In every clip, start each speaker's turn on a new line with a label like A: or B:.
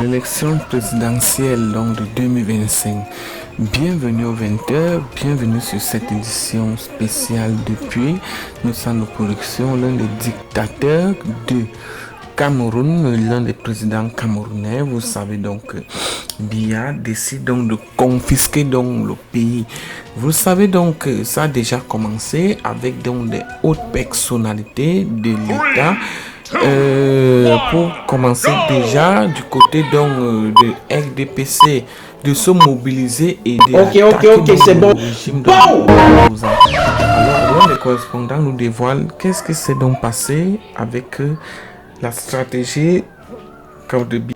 A: l'élection présidentielle donc, de 2025. Bienvenue aux 20h, bienvenue sur cette édition spéciale depuis nos centres de production, l'un des dictateurs de Cameroun, l'un des présidents camerounais. Vous savez donc Biya décide donc de confisquer donc le pays. Vous savez donc ça a déjà commencé avec donc des hautes personnalités de l'État. Pour commencer déjà du côté donc de RDPC de se mobiliser et de
B: Ok, c'est bon.
A: Alors l'un des correspondants nous dévoile qu'est-ce que c'est donc passé avec la stratégie de Biya.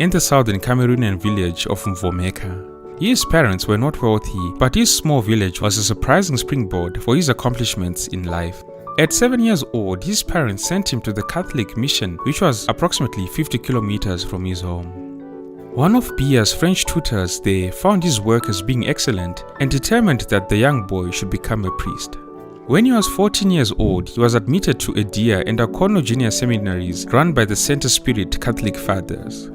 C: In the southern Cameroonian village of Mvomeka. His parents were not wealthy, but his small village was a surprising springboard for his accomplishments in life. At 7 years old, his parents sent him to the Catholic mission, which was approximately 50 kilometers from his home. One of Biya's French tutors there found his work as being excellent and determined that the young boy should become a priest. When he was 14 years old, he was admitted to Edia and Akono Junior Seminaries run by the Center Spirit Catholic Fathers.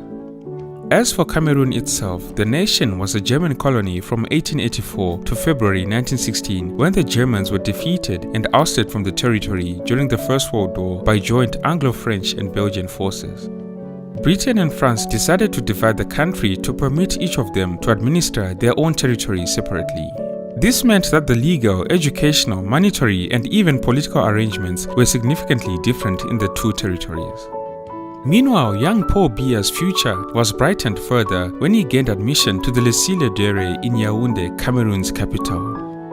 C: As for Cameroon itself, the nation was a German colony from 1884 to February 1916 when the Germans were defeated and ousted from the territory during the First World War by joint Anglo-French and Belgian forces. Britain and France decided to divide the country to permit each of them to administer their own territory separately. This meant that the legal, educational, monetary, and even political arrangements were significantly different in the two territories. Meanwhile, young Paul Biya's future was brightened further when he gained admission to the Lycée Le Dere in Yaoundé, Cameroon's capital.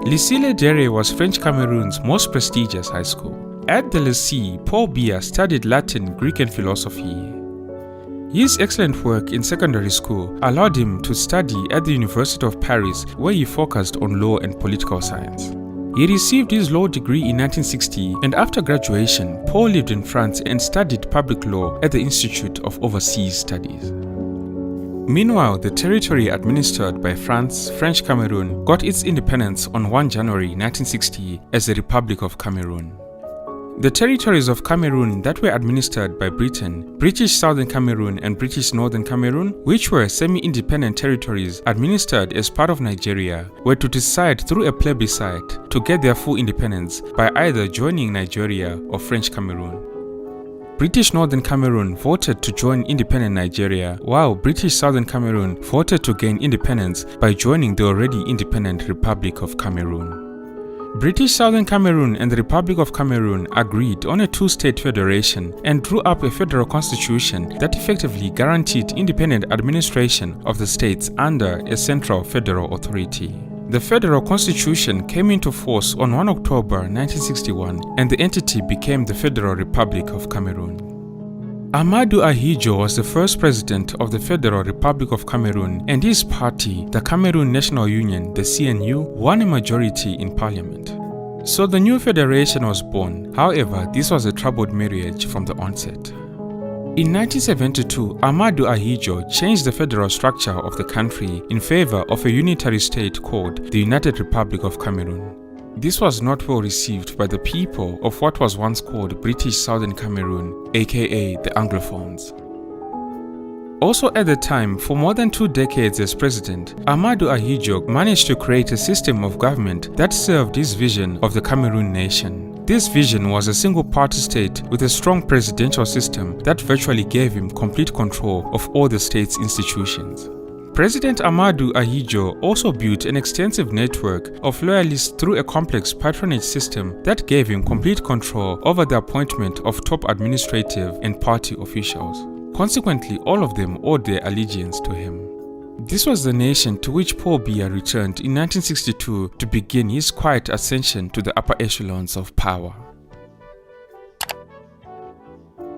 C: Lycée Le Dere was French Cameroon's most prestigious high school. At the Lycée, Paul Biya studied Latin, Greek, and philosophy. His excellent work in secondary school allowed him to study at the University of Paris, where he focused on law and political science. He received his law degree in 1960, and after graduation, Paul lived in France and studied public law at the Institute of Overseas Studies. Meanwhile, the territory administered by France, French Cameroon, got its independence on 1 January 1960 as the Republic of Cameroon. The territories of Cameroon that were administered by Britain, British Southern Cameroon and British Northern Cameroon, which were semi-independent territories administered as part of Nigeria, were to decide through a plebiscite to get their full independence by either joining Nigeria or French Cameroon. British Northern Cameroon voted to join independent Nigeria, while British Southern Cameroon voted to gain independence by joining the already independent Republic of Cameroon. British Southern Cameroon and the Republic of Cameroon agreed on a two-state federation and drew up a federal constitution that effectively guaranteed independent administration of the states under a central federal authority. The federal constitution came into force on 1 October 1961 and the entity became the Federal Republic of Cameroon. Ahmadou Ahidjo was the first president of the Federal Republic of Cameroon, and his party, the Cameroon National Union, the CNU, won a majority in parliament. So the new federation was born. However, this was a troubled marriage from the onset. In 1972, Ahmadou Ahidjo changed the federal structure of the country in favor of a unitary state called the United Republic of Cameroon. This was not well received by the people of what was once called British Southern Cameroon, aka the Anglophones. Also at the time, for more than 2 decades as president, Ahmadou Ahidjo managed to create a system of government that served his vision of the Cameroon nation. This vision was a single-party state with a strong presidential system that virtually gave him complete control of all the state's institutions. President Ahmadou Ahidjo also built an extensive network of loyalists through a complex patronage system that gave him complete control over the appointment of top administrative and party officials. Consequently, all of them owed their allegiance to him. This was the nation to which Paul Biya returned in 1962 to begin his quiet ascension to the upper echelons of power.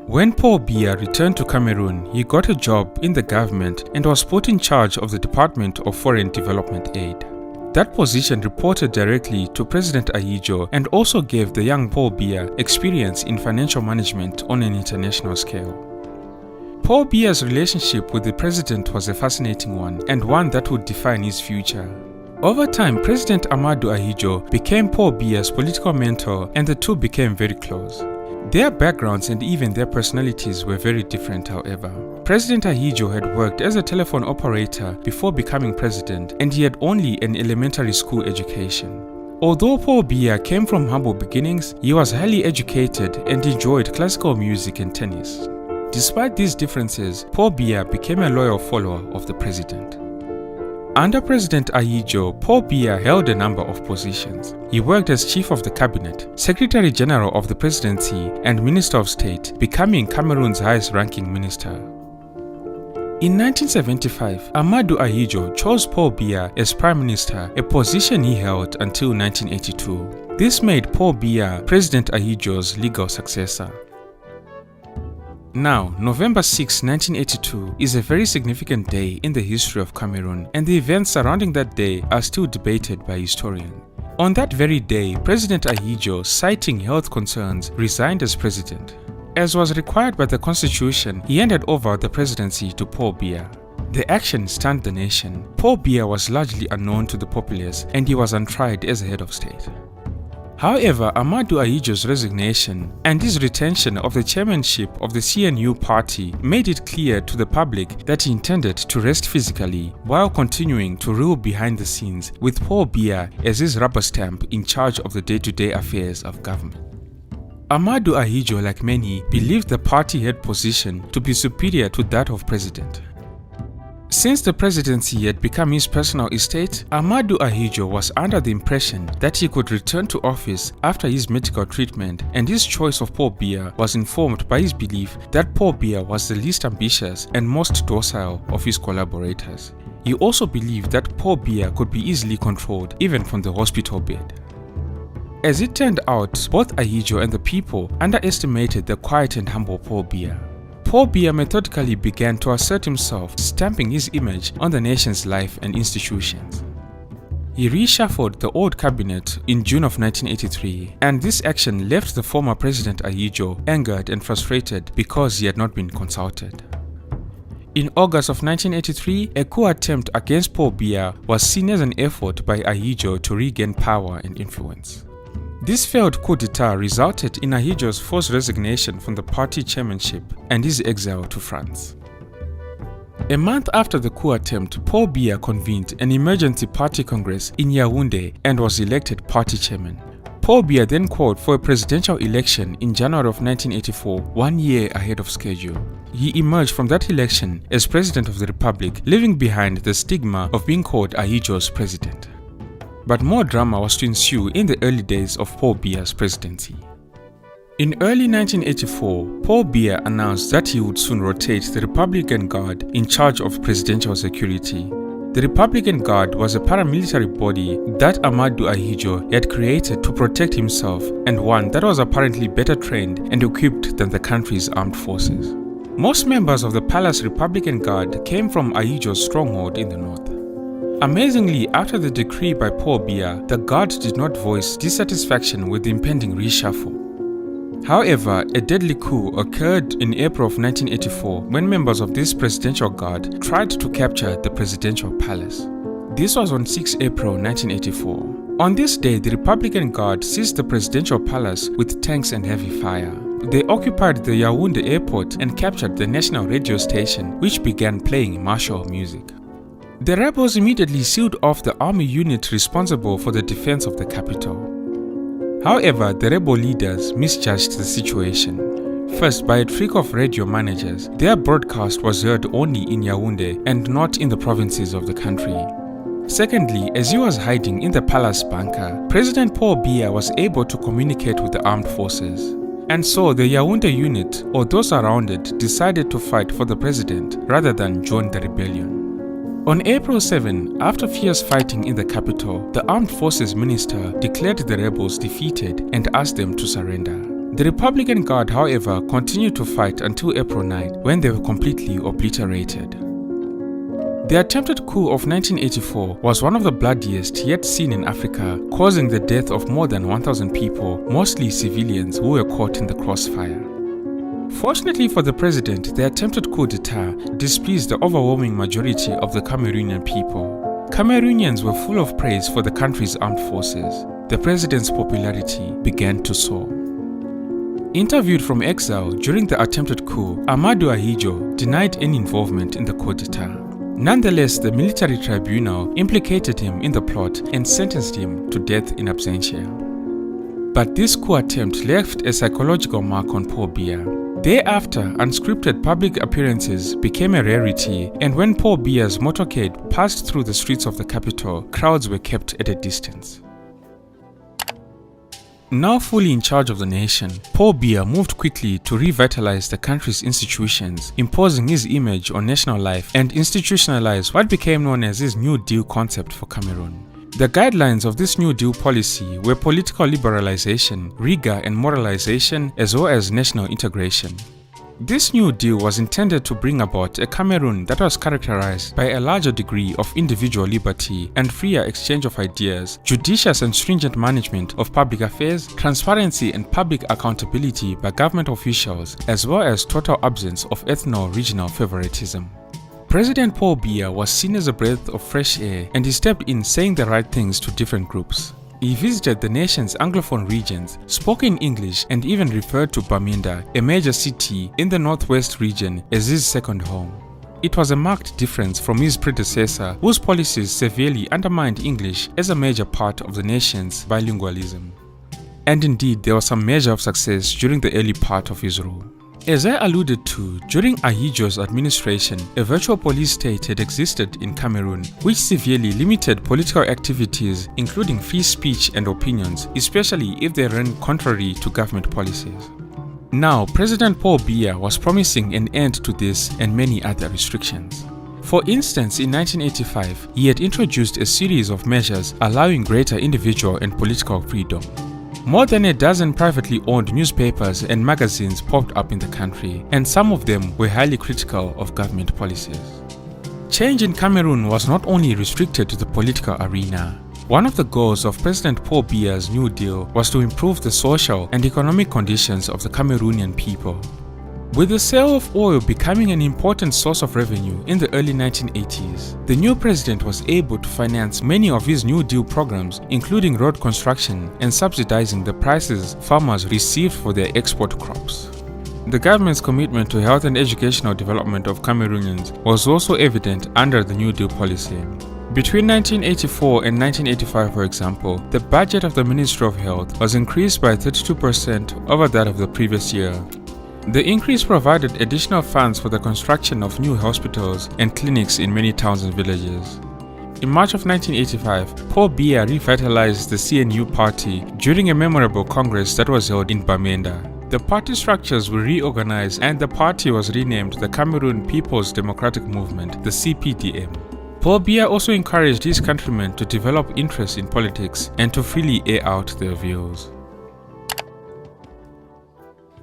C: When Paul Biya returned to Cameroon, he got a job in the government and was put in charge of the Department of Foreign Development Aid. That position reported directly to President Ahidjo and also gave the young Paul Biya experience in financial management on an international scale. Paul Biya's relationship with the president was a fascinating one and one that would define his future. Over time, President Ahmadou Ahidjo became Paul Biya's political mentor and the two became very close. Their backgrounds and even their personalities were very different, however. President Ahidjo had worked as a telephone operator before becoming president, and he had only an elementary school education. Although Paul Biya came from humble beginnings, he was highly educated and enjoyed classical music and tennis. Despite these differences, Paul Biya became a loyal follower of the president. Under President Ahidjo, Paul Biya held a number of positions. He worked as Chief of the Cabinet, Secretary General of the Presidency, and Minister of State, becoming Cameroon's highest-ranking minister. In 1975, Amadou Ahidjo chose Paul Biya as Prime Minister, a position he held until 1982. This made Paul Biya President Ahidjo's legal successor. Now, November 6, 1982 is a very significant day in the history of Cameroon, and the events surrounding that day are still debated by historians. On that very day, President Ahidjo, citing health concerns, resigned as president. As was required by the constitution, he handed over the presidency to Paul Biya. The action stunned the nation. Paul Biya was largely unknown to the populace, and he was untried as a head of state. However, Amadou Ahidjo's resignation and his retention of the chairmanship of the CNU party made it clear to the public that he intended to rest physically while continuing to rule behind the scenes, with Paul Biya as his rubber stamp in charge of the day-to-day affairs of government. Amadou Ahidjo, like many, believed the party head position to be superior to that of president. Since the presidency had become his personal estate, Amadou Ahidjo was under the impression that he could return to office after his medical treatment, and his choice of Paul Biya was informed by his belief that Paul Biya was the least ambitious and most docile of his collaborators. He also believed that Paul Biya could be easily controlled even from the hospital bed. As it turned out, both Ahidjo and the people underestimated the quiet and humble Paul Biya. Paul Biya methodically began to assert himself, stamping his image on the nation's life and institutions. He reshuffled the old cabinet in June of 1983, and this action left the former President Ahidjo angered and frustrated because he had not been consulted. In August of 1983, a coup attempt against Paul Biya was seen as an effort by Ahidjo to regain power and influence. This failed coup d'etat resulted in Ahidjo's forced resignation from the party chairmanship and his exile to France. A month after the coup attempt, Paul Biya convened an emergency party congress in Yaoundé and was elected party chairman. Paul Biya then called for a presidential election in January of 1984, 1 year ahead of schedule. He emerged from that election as president of the republic, leaving behind the stigma of being called Ahidjo's president. But more drama was to ensue in the early days of Paul Biya's presidency. In early 1984, Paul Biya announced that he would soon rotate the Republican Guard in charge of presidential security. The Republican Guard was a paramilitary body that Amadou Ahidjo had created to protect himself, and one that was apparently better trained and equipped than the country's armed forces. Most members of the Palace Republican Guard came from Ahidjo's stronghold in the north. Amazingly, after the decree by Paul Biya, the Guard did not voice dissatisfaction with the impending reshuffle. However, a deadly coup occurred in April of 1984 when members of this presidential guard tried to capture the presidential palace. This was on 6 April 1984. On this day, the Republican Guard seized the presidential palace with tanks and heavy fire. They occupied the Yaoundé airport and captured the national radio station, which began playing martial music. The rebels immediately sealed off the army unit responsible for the defense of the capital. However, the rebel leaders misjudged the situation. First, by a trick of radio managers, their broadcast was heard only in Yaoundé and not in the provinces of the country. Secondly, as he was hiding in the palace bunker, President Paul Biya was able to communicate with the armed forces. And so the Yaoundé unit, or those around it, decided to fight for the president rather than join the rebellion. On April 7, after fierce fighting in the capital, the Armed Forces Minister declared the rebels defeated and asked them to surrender. The Republican Guard, however, continued to fight until April 9, when they were completely obliterated. The attempted coup of 1984 was one of the bloodiest yet seen in Africa, causing the death of more than 1,000 people, mostly civilians who were caught in the crossfire. Fortunately for the president, the attempted coup d'etat displeased the overwhelming majority of the Cameroonian people. Cameroonians were full of praise for the country's armed forces. The president's popularity began to soar. Interviewed from exile during the attempted coup, Amadou Ahidjo denied any involvement in the coup d'etat. Nonetheless, the military tribunal implicated him in the plot and sentenced him to death in absentia. But this coup attempt left a psychological mark on Paul Biya. Thereafter, unscripted public appearances became a rarity, and when Paul Biya's motorcade passed through the streets of the capital, crowds were kept at a distance. Now fully in charge of the nation, Paul Biya moved quickly to revitalize the country's institutions, imposing his image on national life and institutionalize what became known as his New Deal concept for Cameroon. The guidelines of this New Deal policy were political liberalization, rigor and moralization, as well as national integration. This New Deal was intended to bring about a Cameroon that was characterized by a larger degree of individual liberty and freer exchange of ideas, judicious and stringent management of public affairs, transparency and public accountability by government officials, as well as total absence of ethno-regional favoritism. President Paul Biya was seen as a breath of fresh air, and he stepped in saying the right things to different groups. He visited the nation's Anglophone regions, spoke in English, and even referred to Bamenda, a major city in the northwest region, as his second home. It was a marked difference from his predecessor, whose policies severely undermined English as a major part of the nation's bilingualism. And indeed, there was some measure of success during the early part of his rule. As I alluded to, during Ahidjo's administration, a virtual police state had existed in Cameroon, which severely limited political activities, including free speech and opinions, especially if they ran contrary to government policies. Now, President Paul Biya was promising an end to this and many other restrictions. For instance, in 1985, he had introduced a series of measures allowing greater individual and political freedom. More than a dozen privately owned newspapers and magazines popped up in the country, and some of them were highly critical of government policies. Change in Cameroon was not only restricted to the political arena. One of the goals of President Paul Biya's New Deal was to improve the social and economic conditions of the Cameroonian people. With the sale of oil becoming an important source of revenue in the early 1980s, the new president was able to finance many of his New Deal programs, including road construction and subsidizing the prices farmers received for their export crops. The government's commitment to health and educational development of Cameroonians was also evident under the New Deal policy. Between 1984 and 1985, for example, the budget of the Ministry of Health was increased by 32% over that of the previous year. The increase provided additional funds for the construction of new hospitals and clinics in many towns and villages. In March of 1985, Paul Biya revitalized the CNU party during a memorable congress that was held in Bamenda. The party structures were reorganized and the party was renamed the Cameroon People's Democratic Movement, the CPDM. Paul Biya also encouraged his countrymen to develop interest in politics and to freely air out their views.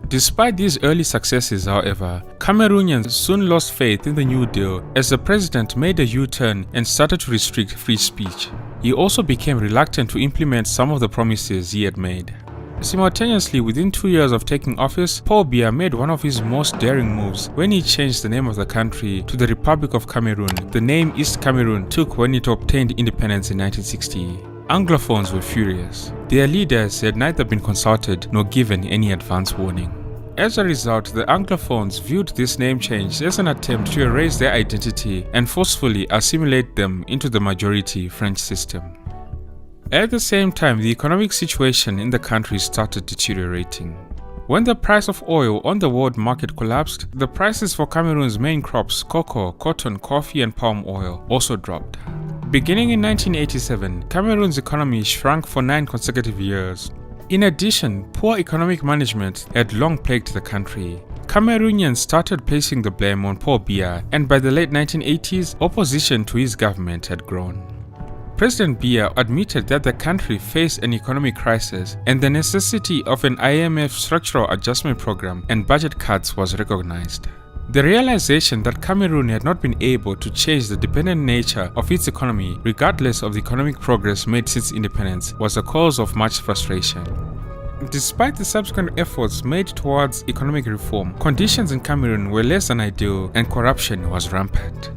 C: Despite these early successes, however, Cameroonians soon lost faith in the New Deal as the president made a U-turn and started to restrict free speech. He also became reluctant to implement some of the promises he had made. Simultaneously, within 2 years of taking office, Paul Biya made one of his most daring moves when he changed the name of the country to the Republic of Cameroon. The name East Cameroon took when it obtained independence in 1960. Anglophones were furious. Their leaders had neither been consulted nor given any advance warning. As a result, the Anglophones viewed this name change as an attempt to erase their identity and forcefully assimilate them into the majority French system. At the same time, the economic situation in the country started deteriorating. When the price of oil on the world market collapsed, the prices for Cameroon's main crops, cocoa, cotton, coffee and palm oil, also dropped. Beginning in 1987, Cameroon's economy shrank for 9 consecutive years. In addition, poor economic management had long plagued the country. Cameroonians started placing the blame on Paul Biya, and by the late 1980s, opposition to his government had grown. President Biya admitted that the country faced an economic crisis and the necessity of an IMF structural adjustment program and budget cuts was recognized. The realization that Cameroon had not been able to change the dependent nature of its economy regardless of the economic progress made since independence was a cause of much frustration. Despite the subsequent efforts made towards economic reform, conditions in Cameroon were less than ideal and corruption was rampant.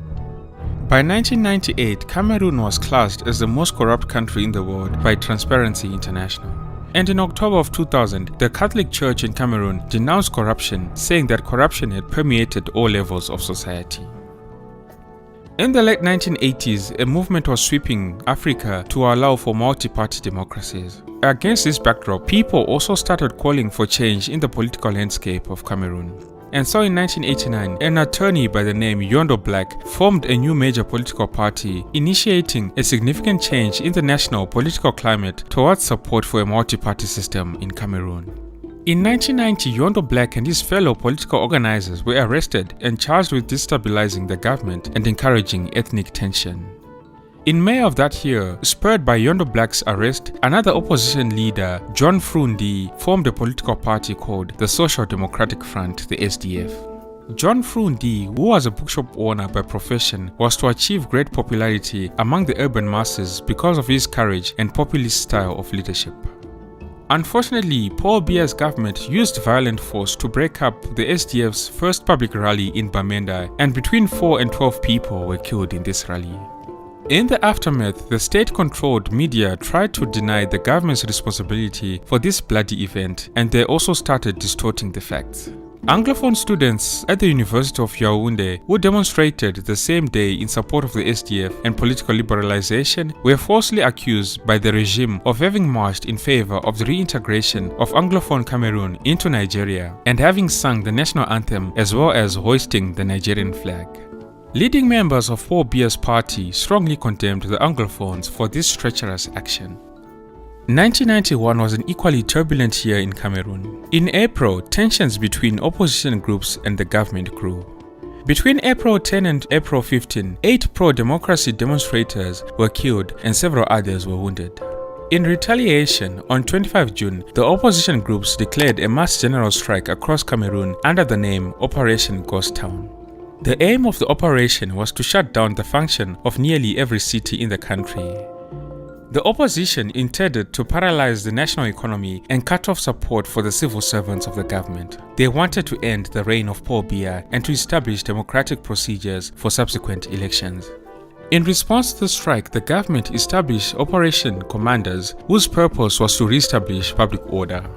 C: By 1998, Cameroon was classed as the most corrupt country in the world by Transparency International. And in October of 2000, the Catholic Church in Cameroon denounced corruption, saying that corruption had permeated all levels of society. In the late 1980s, a movement was sweeping Africa to allow for multi-party democracies. Against this backdrop, people also started calling for change in the political landscape of Cameroon. And so in 1989, an attorney by the name Yondo Black formed a new major political party, initiating a significant change in the national political climate towards support for a multi-party system in Cameroon. In 1990, Yondo Black and his fellow political organizers were arrested and charged with destabilizing the government and encouraging ethnic tension. In May of that year, spurred by Yondo Black's arrest, another opposition leader, John Frundi, formed a political party called the Social Democratic Front, the SDF. John Frundi, who was a bookshop owner by profession, was to achieve great popularity among the urban masses because of his courage and populist style of leadership. Unfortunately, Paul Biya's government used violent force to break up the SDF's first public rally in Bamenda, and between 4 and 12 people were killed in this rally. In the aftermath, the state-controlled media tried to deny the government's responsibility for this bloody event, and they also started distorting the facts. Anglophone students at the University of Yaoundé, who demonstrated the same day in support of the SDF and political liberalization, were falsely accused by the regime of having marched in favor of the reintegration of Anglophone Cameroon into Nigeria and having sung the national anthem as well as hoisting the Nigerian flag. Leading members of Paul Biya's party strongly condemned the Anglophones for this treacherous action. 1991 was an equally turbulent year in Cameroon. In April, tensions between opposition groups and the government grew. Between April 10 and April 15, 8 pro-democracy demonstrators were killed and several others were wounded. In retaliation, on 25 June, the opposition groups declared a mass general strike across Cameroon under the name Operation Ghost Town. The aim of the operation was to shut down the function of nearly every city in the country. The opposition intended to paralyze the national economy and cut off support for the civil servants of the government. They wanted to end the reign of Paul Biya and to establish democratic procedures for subsequent elections. In response to the strike, the government established Operation Commanders, whose purpose was to re-establish public order.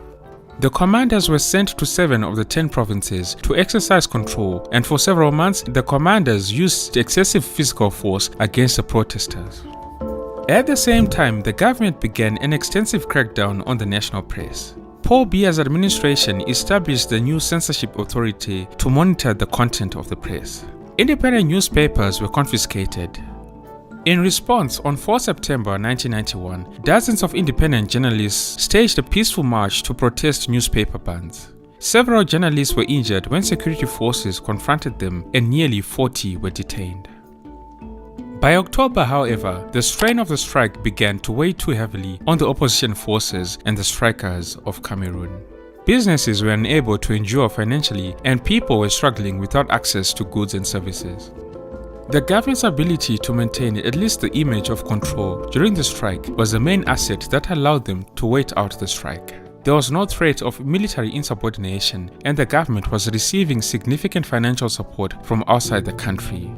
C: The commanders were sent to 7 of the 10 provinces to exercise control, and for several months, the commanders used excessive physical force against the protesters. At the same time, the government began an extensive crackdown on the national press. Paul Biya's administration established the new censorship authority to monitor the content of the press. Independent newspapers were confiscated. In response, on 4 September 1991, dozens of independent journalists staged a peaceful march to protest newspaper bans. Several journalists were injured when security forces confronted them, and nearly 40 were detained. By October, however, the strain of the strike began to weigh too heavily on the opposition forces and the strikers of Cameroon. Businesses were unable to endure financially, and people were struggling without access to goods and services. The government's ability to maintain at least the image of control during the strike was the main asset that allowed them to wait out the strike. There was no threat of military insubordination, and the government was receiving significant financial support from outside the country.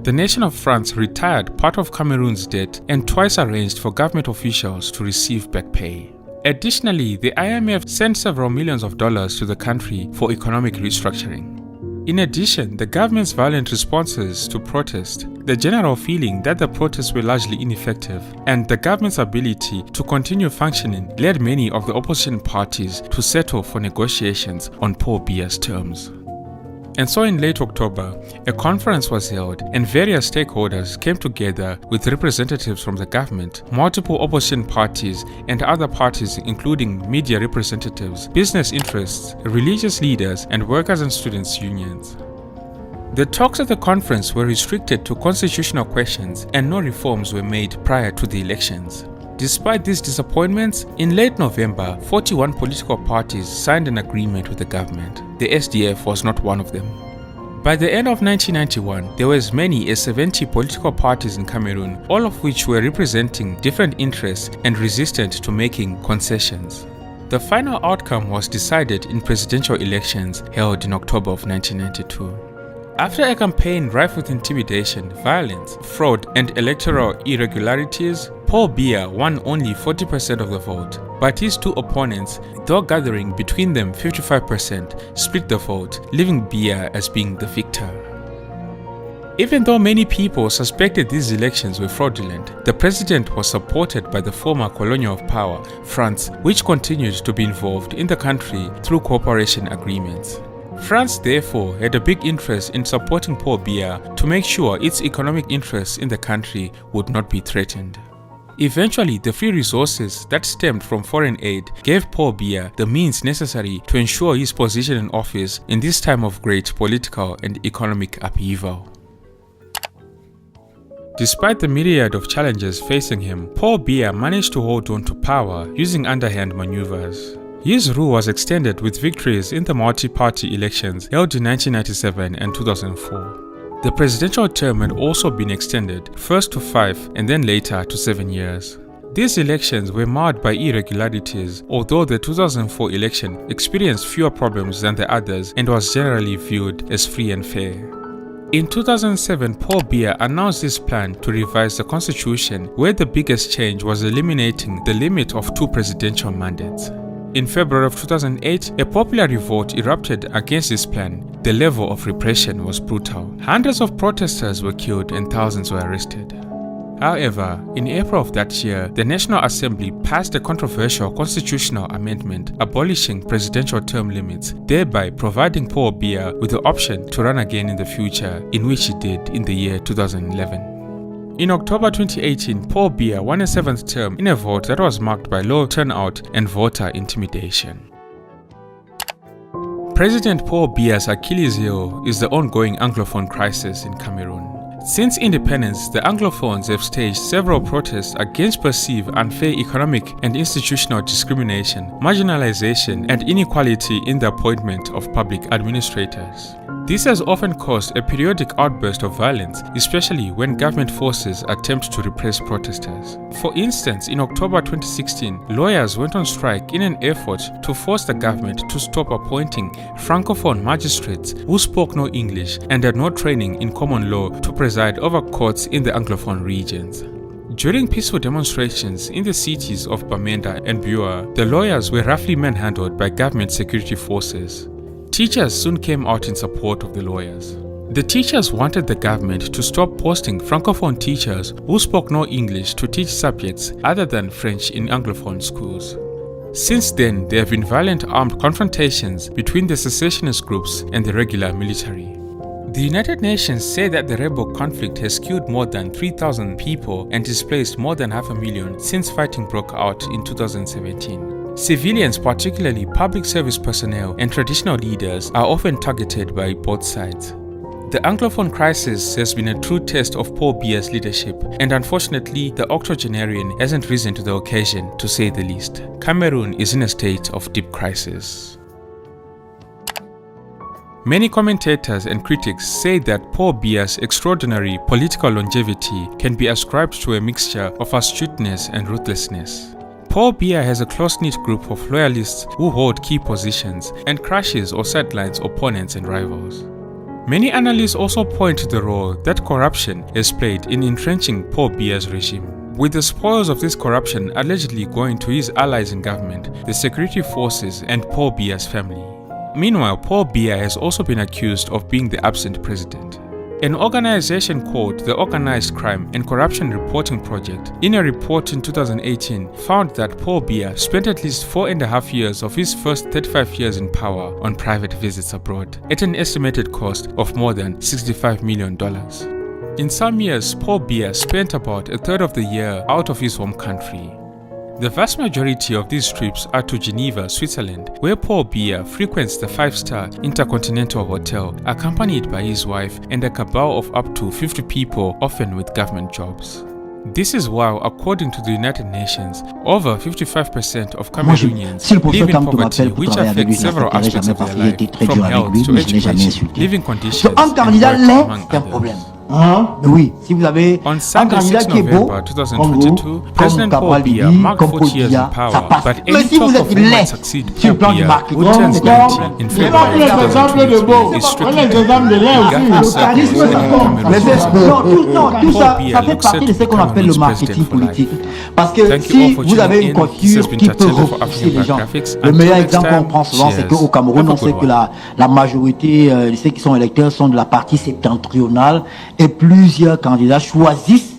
C: The nation of France retired part of Cameroon's debt and twice arranged for government officials to receive back pay. Additionally, the IMF sent several millions of dollars to the country for economic restructuring. In addition, the government's violent responses to protest, the general feeling that the protests were largely ineffective, and the government's ability to continue functioning led many of the opposition parties to settle for negotiations on Paul Biya's terms. And so in late October, a conference was held and various stakeholders came together with representatives from the government, multiple opposition parties and other parties including media representatives, business interests, religious leaders and workers and students unions. The talks at the conference were restricted to constitutional questions and no reforms were made prior to the elections. Despite these disappointments, in late November, 41 political parties signed an agreement with the government. The SDF was not one of them. By the end of 1991, there were as many as 70 political parties in Cameroon, all of which were representing different interests and resistant to making concessions. The final outcome was decided in presidential elections held in October of 1992. After a campaign rife with intimidation, violence, fraud, and electoral irregularities, Paul Biya won only 40% of the vote, but his two opponents, though gathering between them 55%, split the vote, leaving Biya as being the victor. Even though many people suspected these elections were fraudulent, the president was supported by the former colonial power, France, which continued to be involved in the country through cooperation agreements. France therefore had a big interest in supporting Paul Biya to make sure its economic interests in the country would not be threatened. Eventually, the free resources that stemmed from foreign aid gave Paul Biya the means necessary to ensure his position in office in this time of great political and economic upheaval. Despite the myriad of challenges facing him, Paul Biya managed to hold on to power using underhand maneuvers. His rule was extended with victories in the multi-party elections held in 1997 and 2004. The presidential term had also been extended, first to 5 and then later to 7 years. These elections were marred by irregularities, although the 2004 election experienced fewer problems than the others and was generally viewed as free and fair. In 2007, Paul Biya announced his plan to revise the constitution, where the biggest change was eliminating the limit of 2 presidential mandates. In February of 2008, a popular revolt erupted against this plan. The level of repression was brutal. Hundreds of protesters were killed and thousands were arrested. However, in April of that year, the National Assembly passed a controversial constitutional amendment abolishing presidential term limits, thereby providing Paul Biya with the option to run again in the future, in which he did in the year 2011. In October 2018, Paul Biya won a 7th term in a vote that was marked by low turnout and voter intimidation. President Paul Biya's Achilles heel is the ongoing Anglophone crisis in Cameroon. Since independence, the Anglophones have staged several protests against perceived unfair economic and institutional discrimination, marginalization, and inequality in the appointment of public administrators. This has often caused a periodic outburst of violence, especially when government forces attempt to repress protesters. For instance, in October 2016, lawyers went on strike in an effort to force the government to stop appointing francophone magistrates who spoke no English and had no training in common law to preside over courts in the Anglophone regions. During peaceful demonstrations in the cities of Bamenda and Bua, the lawyers were roughly manhandled by government security forces. Teachers soon came out in support of the lawyers. The teachers wanted the government to stop posting francophone teachers who spoke no English to teach subjects other than French in Anglophone schools. Since then, there have been violent armed confrontations between the secessionist groups and the regular military. The United Nations say that the rebel conflict has killed more than 3,000 people and displaced more than 500,000 since fighting broke out in 2017. Civilians, particularly public service personnel and traditional leaders, are often targeted by both sides. The Anglophone crisis has been a true test of Paul Biya's leadership, and unfortunately, the octogenarian hasn't risen to the occasion, to say the least. Cameroon is in a state of deep crisis. Many commentators and critics say that Paul Biya's extraordinary political longevity can be ascribed to a mixture of astuteness and ruthlessness. Paul Biya has a close-knit group of loyalists who hold key positions and crushes or sidelines opponents and rivals. Many analysts also point to the role that corruption has played in entrenching Paul Biya's regime, with the spoils of this corruption allegedly going to his allies in government, the security forces, and Paul Biya's family. Meanwhile, Paul Biya has also been accused of being the absent president. An organization called the Organized Crime and Corruption Reporting Project, in a report in 2018, found that Paul Biya spent at least 4.5 years of his first 35 years in power on private visits abroad, at an estimated cost of more than $65 million. In some years, Paul Biya spent about a third of the year out of his home country. The vast majority of these trips are to Geneva, Switzerland, where Paul Biya frequents the 5-star Intercontinental Hotel, accompanied by his wife and a cabal of up to 50 people, often with government jobs. This is while, according to the United Nations, over 55% of Cameroonians live in poverty, which affects several aspects of their life, from health to education, living conditions, and work, among others.
B: Oui, si vous avez
C: On
B: un
C: Sunday,
B: candidat
C: 6
B: qui est beau,
C: November
B: comme
C: 2022,
B: vous,
C: President
B: comme
C: Paul Biya
B: Kabali,
C: marked
B: comme
C: 40 years
B: Kodia,
C: in power,
B: ça passe.
C: but
B: Mais
C: any
B: si
C: talk
B: vous
C: of
B: êtes
C: who might
B: laid
C: succeed
B: sur le
C: Paul
B: plan du
C: Biya
B: marketing,
C: would turn 90 in
D: C'est pas que les
C: February
D: exemples de
C: 2023
D: beau,
C: is
D: les
C: strictly
D: exemples de lait aussi.
B: tout ça fait partie de ce qu'on appelle le marketing politique. Parce que si vous avez une coiffure qui peut repousser les gens, le meilleur exemple qu'on prend souvent, c'est qu'au Cameroun, on sait que la majorité de ceux qui sont électeurs sont de la partie septentrionale et plusieurs candidats choisissent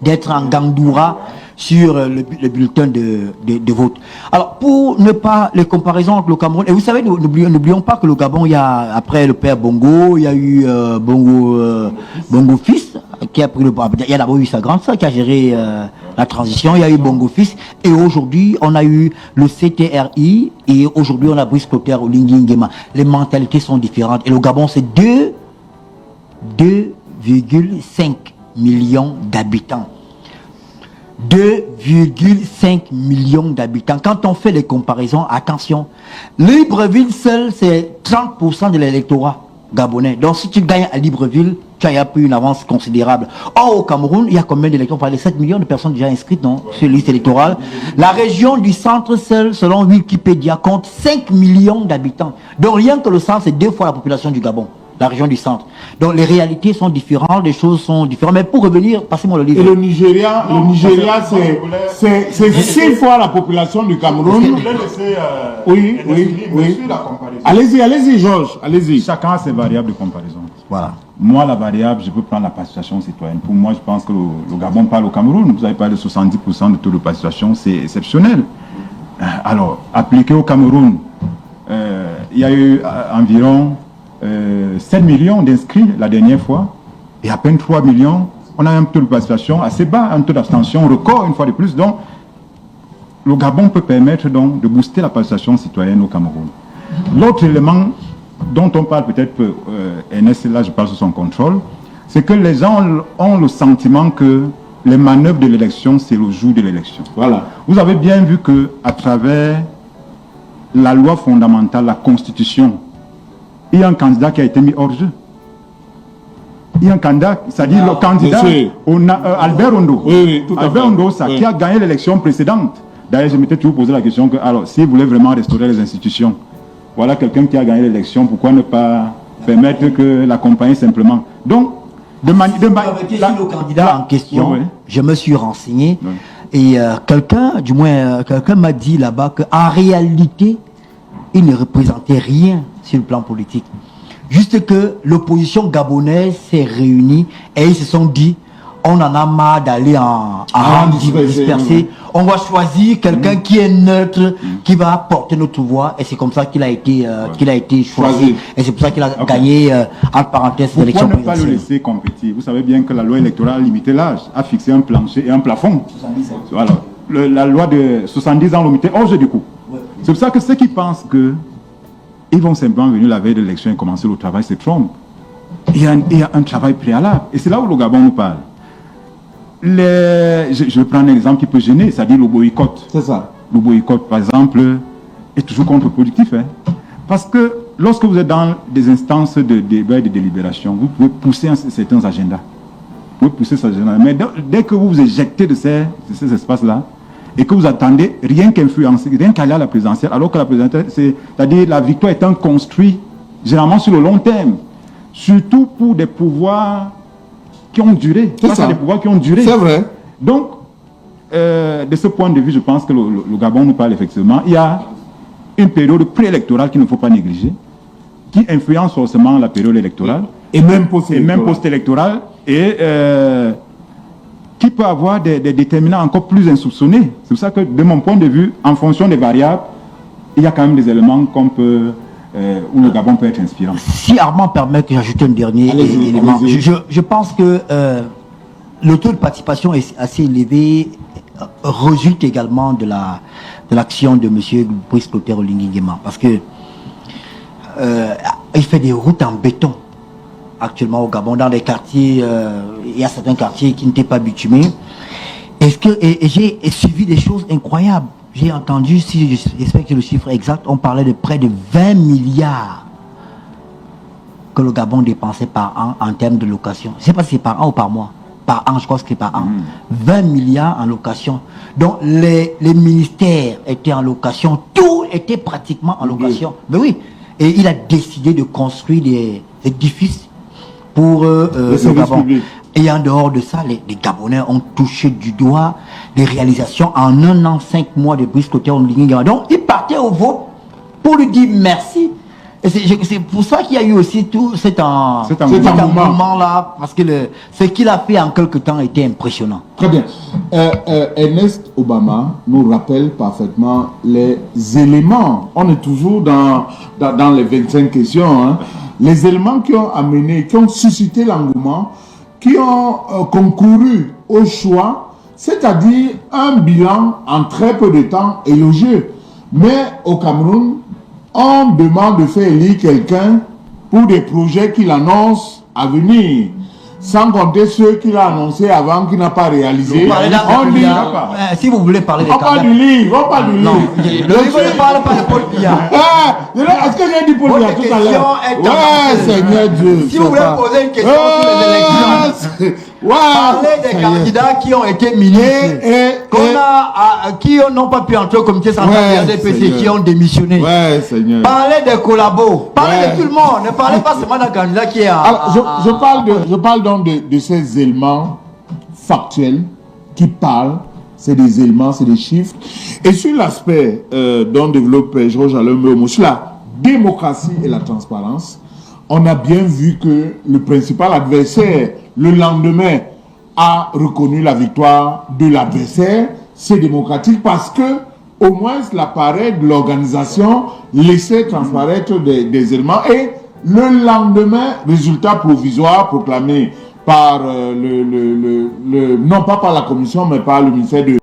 B: d'être en gandoura sur le bulletin de vote. Alors, pour ne pas les comparaisons entre le Cameroun, et vous savez, n'oublions pas que le Gabon, il y a, après le père Bongo, il y a eu Bongo fils, qui a pris le pouvoir. Il y a d'abord eu sa grande sœur qui a géré la transition, il y a eu Bongo fils, et aujourd'hui, on a eu le CTRI, et aujourd'hui, on a Brice Clotaire Oligui Nguema. Les mentalités sont différentes, et le Gabon, c'est 2,5 millions d'habitants. 2,5 millions d'habitants. Quand on fait les comparaisons, attention, Libreville seul, c'est 30% de l'électorat gabonais. Donc si tu gagnes à Libreville, tu as pris une avance considérable. Or, au Cameroun, il y a combien d'électeurs? On parle de 7 millions de personnes déjà inscrites sur la liste électorale. La région du centre seul, selon Wikipédia, compte 5 millions d'habitants. Donc rien que le centre, c'est 2 fois la population du Gabon. La région du centre. Donc les réalités sont différentes, les choses sont différentes. Mais pour revenir, passez-moi le livre.
D: Et le Nigeria, c'est 6 fois la population du Cameroun. Oui. Allez-y, Georges, allez-y.
E: Chacun a ses variables de comparaison.
B: Voilà.
E: Moi, la variable, je peux prendre la participation citoyenne. Pour moi, je pense que le Gabon parle au Cameroun. Vous avez parlé de 70% de taux de participation, c'est exceptionnel. Alors, appliqué au Cameroun, il y a eu environ 7 millions d'inscrits la dernière fois, et à peine 3 millions, on a un taux de participation assez bas, un taux d'abstention record une fois de plus. Donc, le Gabon peut permettre donc de booster la participation citoyenne au Cameroun. L'autre élément dont on parle peut-être, Ernest, là je parle sous son contrôle, c'est que les gens ont le sentiment que les manœuvres de l'élection, c'est le jour de l'élection.
D: Voilà.
E: Vous avez bien vu que à travers la loi fondamentale, la Constitution, il y a un candidat qui a été mis hors jeu. Il y a un candidat, c'est-à-dire le candidat Albert Ondo.
D: Oui, tout à
E: Albert
D: fait.
E: Ondo, qui a gagné l'élection précédente. D'ailleurs, je m'étais toujours posé la question que, alors, s'il voulait vraiment restaurer les institutions, voilà quelqu'un qui a gagné l'élection, pourquoi ne pas permettre que l'accompagner simplement? Donc,
B: le candidat en question, je me suis renseigné, et quelqu'un m'a dit là-bas qu'en réalité, il ne représentait rien sur le plan politique. Juste que l'opposition gabonaise s'est réunie et ils se sont dit, on en a marre d'aller en rang dispersé. On va choisir quelqu'un qui est neutre, qui va porter notre voix, et c'est comme ça qu'il a été choisi. Et c'est pour ça qu'il a gagné, entre parenthèses, l'élection
E: présidentielle. Pourquoi ne pas le laisser compétir? Vous savez bien que la loi électorale a limité l'âge, a fixé un plancher et un plafond. Voilà. La loi de 70 ans l'a limité hors jeu du coup. C'est pour ça que ceux qui pensent que ils vont simplement venir la veille de l'élection et commencer le travail, se trompent. Il y a un travail préalable. Et c'est là où le Gabon nous parle. Je vais prendre un exemple qui peut gêner, c'est-à-dire le boycott.
D: C'est ça.
E: Le boycott, par exemple, est toujours contre-productif. Parce que lorsque vous êtes dans des instances de débat et de délibération, vous pouvez pousser certains agendas. Vous pouvez pousser ces agendas. Mais dès que vous vous éjectez de ces espaces-là, et que vous attendez rien qu'influencer, rien qu'aller à la présidentielle, alors que la présidentielle, c'est-à-dire la victoire est un construit, généralement sur le long terme, surtout pour des pouvoirs qui ont duré.
D: C'est ça.
E: Des pouvoirs qui ont duré.
D: C'est vrai.
E: Donc, de ce point de vue, je pense que le Gabon nous parle effectivement. Il y a une période préélectorale qu'il ne faut pas négliger, qui influence forcément la période électorale.
D: Et même post-électorale.
E: Et qui peut avoir des déterminants encore plus insoupçonnés. C'est pour ça que, de mon point de vue, en fonction des variables, il y a quand même des éléments où le Gabon peut être inspirant.
B: Si Armand permet que j'ajoute un dernier élément, je pense que le taux de participation est assez élevé, résulte également de l'action de M. Brice Clotaire Oligui Nguema, parce que il fait des routes en béton actuellement au Gabon, dans des quartiers, il y a certains quartiers qui n'étaient pas bitumés. Et j'ai suivi des choses incroyables. J'ai entendu, j'espère que le chiffre exact, on parlait de près de 20 milliards que le Gabon dépensait par an en termes de location. Je ne sais pas si c'est par an ou par mois. Par an, je crois que c'est par an. 20 milliards en location. Donc les ministères étaient en location. Tout était pratiquement en location. Mais oui. Et il a décidé de construire des édifices pour le Gabon. Et en dehors de ça, les Gabonais ont touché du doigt les réalisations en 1 an, 5 mois de Brice Clotaire Oligui-Nguema. Donc, ils partaient au vote pour lui dire merci. Et c'est pour ça qu'il y a eu aussi tout cet engouement-là, parce que ce qu'il a fait en quelque temps était impressionnant.
D: Très bien. Ernest Obama nous rappelle parfaitement les éléments. On est toujours dans les 25 questions. Hein. Les éléments qui ont amené, qui ont suscité l'engouement, qui ont concouru au choix, c'est-à-dire un bilan en très peu de temps élogieux. Mais au Cameroun, on demande de faire élire quelqu'un pour des projets qu'il annonce à venir, sans compter ceux qu'il a annoncés avant, qu'il n'a pas réalisé.
B: On dit, si vous voulez parler des
D: on parle du livre, on parle du livre.
B: Le livre ne parle pas de Paul Biya.
D: Est-ce que j'ai dit Paul Biya tout à l'heure? Ouais, Seigneur Dieu.
B: Si vous voulez poser une question sur les élections, parlez des candidats qui ont été minés qui n'ont pas pu entrer au comité central de l'ADPC, qui ont démissionné.
D: Ouais, Seigneur.
B: Parlez des collabos. Parlez de tout le monde. Ne parlez pas seulement d'un candidat qui est
D: Alors, je parle donc de ces éléments factuels qui parlent. C'est des éléments, c'est des chiffres. Et sur l'aspect dont développe Georges Alain, sur la démocratie et la transparence, on a bien vu que le principal adversaire, le lendemain, a reconnu la victoire de l'adversaire. C'est démocratique parce que, au moins, l'appareil de l'organisation laissait transparaître des éléments. Et le lendemain, résultat provisoire proclamé par non pas par la commission, mais par le ministère de...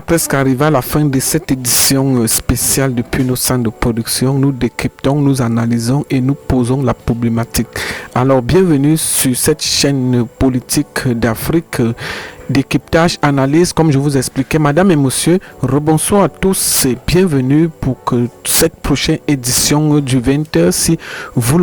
A: Presque arrivé à la fin de cette édition spéciale depuis nos centres de production, nous décryptons, nous analysons et nous posons la problématique. Alors bienvenue sur cette chaîne politique d'Afrique, décryptage, analyse, comme je vous expliquais. Madame et monsieur, rebonsoir à tous et bienvenue pour que cette prochaine édition du 20h, si vous